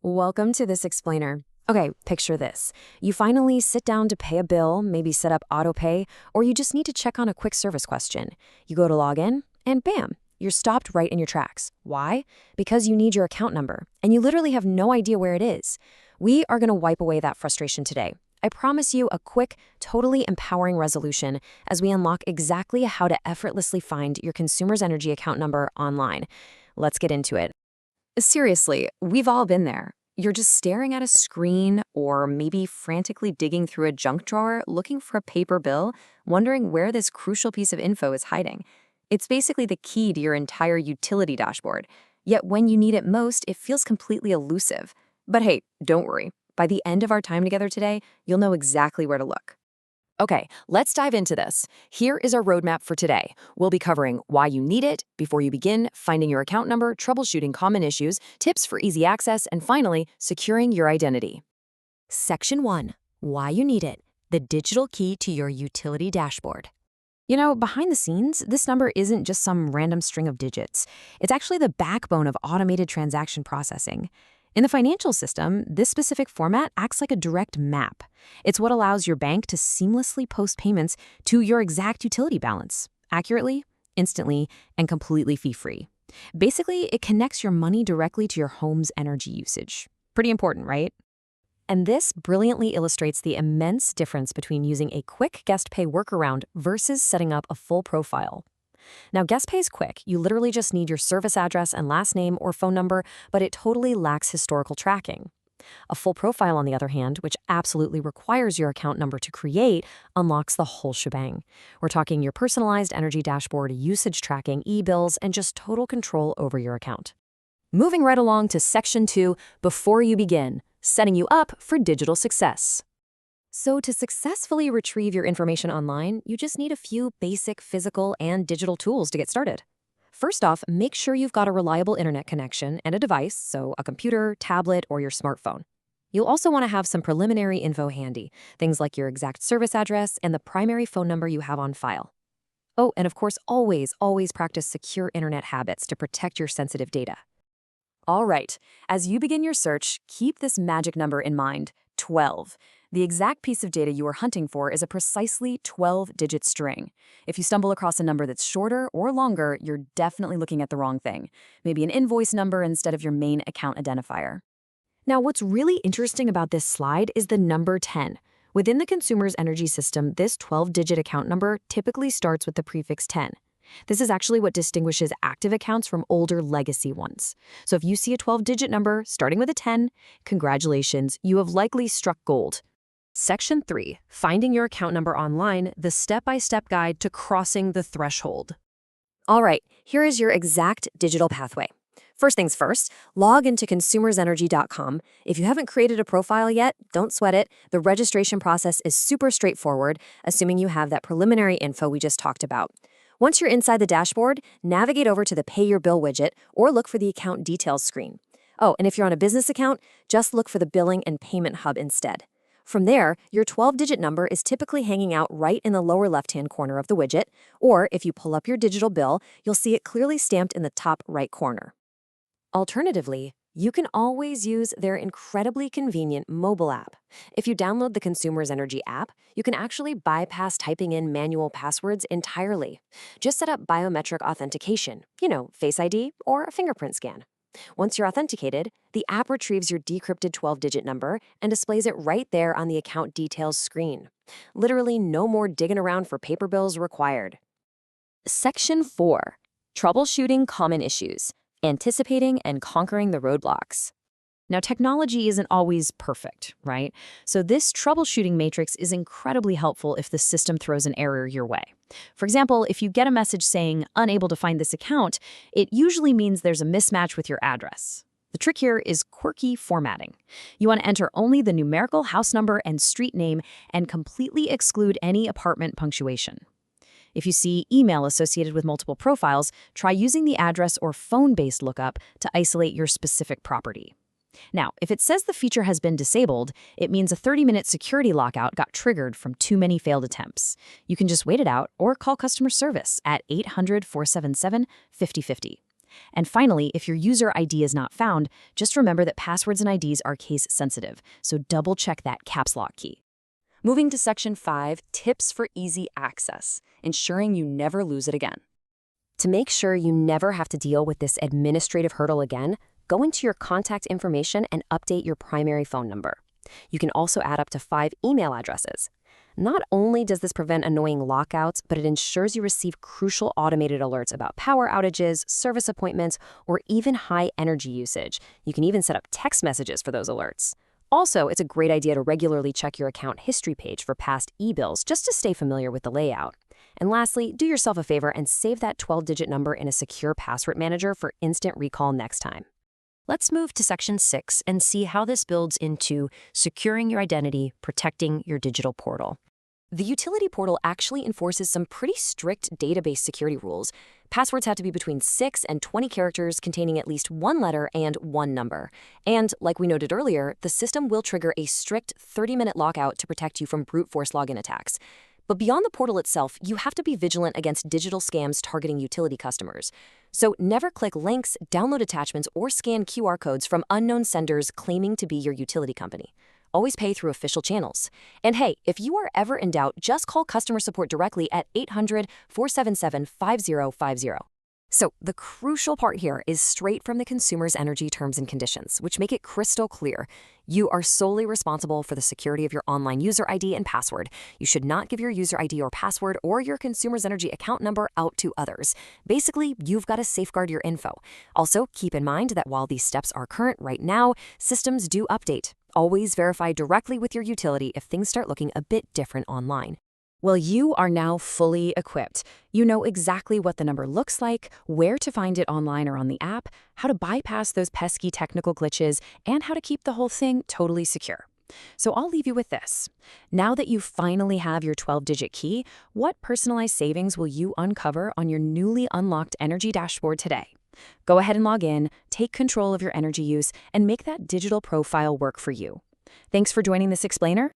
Welcome to This Explainer. Okay, picture this. You finally sit down to pay a bill, maybe set up autopay, or you just need to check on a quick service question. You go to log in, and bam, you're stopped right in your tracks. Why? Because you need your account number, and you literally have no idea where it is. We are going to wipe away that frustration today. I promise you a quick, totally empowering resolution as we unlock exactly how to effortlessly find your consumer's energy account number online. Let's get into it. Seriously, we've all been there. You're just staring at a screen or maybe frantically digging through a junk drawer looking for a paper bill, wondering where this crucial piece of info is hiding. It's basically the key to your entire utility dashboard. Yet when you need it most, it feels completely elusive. But hey, don't worry. By the end of our time together today, you'll know exactly where to look. Okay, let's dive into this. Here is our roadmap for today. We'll be covering why you need it, before you begin, finding your account number, troubleshooting common issues, tips for easy access, and finally, securing your identity. Section 1. Why you need it. The digital key to your utility dashboard. You know, behind the scenes, this number isn't just some random string of digits. It's actually the backbone of automated transaction processing. In the financial system, this specific format acts like a direct map. It's what allows your bank to seamlessly post payments to your exact utility balance, accurately, instantly, and completely fee-free. Basically, it connects your money directly to your home's energy usage. Pretty important, right? And this brilliantly illustrates the immense difference between using a quick guest pay workaround versus setting up a full profile. Now, guest pay is quick. You literally just need your service address and last name or phone number, but it totally lacks historical tracking. A full profile, on the other hand, which absolutely requires your account number to create, unlocks the whole shebang. We're talking your personalized energy dashboard, usage tracking, e-bills, and just total control over your account. Moving right along to Section 2, before you begin, setting you up for digital success. So to successfully retrieve your information online, you just need a few basic physical and digital tools to get started. First off, make sure you've got a reliable internet connection and a device, so a computer, tablet, or your smartphone. You'll also want to have some preliminary info handy, things like your exact service address and the primary phone number you have on file. Oh, and of course, always practice secure internet habits to protect your sensitive data. All right, as you begin your search, keep this magic number in mind, 12. The exact piece of data you are hunting for is a precisely 12-digit string. If you stumble across a number that's shorter or longer, you're definitely looking at the wrong thing. Maybe an invoice number instead of your main account identifier. Now, what's really interesting about this slide is the number 10. Within the consumer's energy system, this 12-digit account number typically starts with the prefix 10. This is actually what distinguishes active accounts from older legacy ones. So if you see a 12-digit number starting with a 10, congratulations, you have likely struck gold. Section 3. Finding your account number online, the step-by-step guide to crossing the threshold. All right, here is your exact digital pathway. First things first, log into consumersenergy.com. If you haven't created a profile yet, don't sweat it. The registration process is super straightforward, assuming you have that preliminary info we just talked about. Once you're inside the dashboard, navigate over to the Pay Your Bill widget or look for the Account Details screen. Oh, and if you're on a business account, just look for the Billing and Payment Hub instead. From there, your 12-digit number is typically hanging out right in the lower left-hand corner of the widget, or if you pull up your digital bill, you'll see it clearly stamped in the top right corner. Alternatively, you can always use their incredibly convenient mobile app. If you download the Consumers Energy app, you can actually bypass typing in manual passwords entirely. Just set up biometric authentication, Face ID or a fingerprint scan. Once you're authenticated, the app retrieves your decrypted 12-digit number and displays it right there on the account details screen. Literally no more digging around for paper bills required. Section 4. Troubleshooting common issues. Anticipating and conquering the roadblocks. Now, technology isn't always perfect, right? So this troubleshooting matrix is incredibly helpful if the system throws an error your way. For example, if you get a message saying, unable to find this account, it usually means there's a mismatch with your address. The trick here is quirky formatting. You want to enter only the numerical house number and street name and completely exclude any apartment punctuation. If you see email associated with multiple profiles, try using the address or phone-based lookup to isolate your specific property. Now, if it says the feature has been disabled, it means a 30-minute security lockout got triggered from too many failed attempts. You can just wait it out or call customer service at 800-477-5050. And finally, if your user ID is not found, just remember that passwords and IDs are case sensitive, so double check that caps lock key. Moving to Section 5, Tips for Easy Access, ensuring you never lose it again. To make sure you never have to deal with this administrative hurdle again, go into your contact information and update your primary phone number. You can also add up to 5 email addresses. Not only does this prevent annoying lockouts, but it ensures you receive crucial automated alerts about power outages, service appointments, or even high energy usage. You can even set up text messages for those alerts. Also, it's a great idea to regularly check your account history page for past e-bills just to stay familiar with the layout. And lastly, do yourself a favor and save that 12-digit number in a secure password manager for instant recall next time. Let's move to Section 6 and see how this builds into securing your identity, protecting your digital portal. The utility portal actually enforces some pretty strict database security rules. Passwords have to be between 6 and 20 characters containing at least 1 letter and 1 number. And, like we noted earlier, the system will trigger a strict 30-minute lockout to protect you from brute force login attacks. But beyond the portal itself, you have to be vigilant against digital scams targeting utility customers. So never click links, download attachments, or scan QR codes from unknown senders claiming to be your utility company. Always pay through official channels. And hey, if you are ever in doubt, just call customer support directly at 800-477-5050. So the crucial part here is straight from the Consumer's Energy Terms and Conditions, which make it crystal clear. You are solely responsible for the security of your online user ID and password. You should not give your user ID or password or your Consumer's Energy account number out to others. Basically, you've got to safeguard your info. Also, keep in mind that while these steps are current right now, systems do update. Always verify directly with your utility if things start looking a bit different online. Well, you are now fully equipped. You know exactly what the number looks like, where to find it online or on the app, how to bypass those pesky technical glitches, and how to keep the whole thing totally secure. So I'll leave you with this. Now that you finally have your 12-digit key, what personalized savings will you uncover on your newly unlocked energy dashboard today? Go ahead and log in, take control of your energy use, and make that digital profile work for you. Thanks for joining this explainer.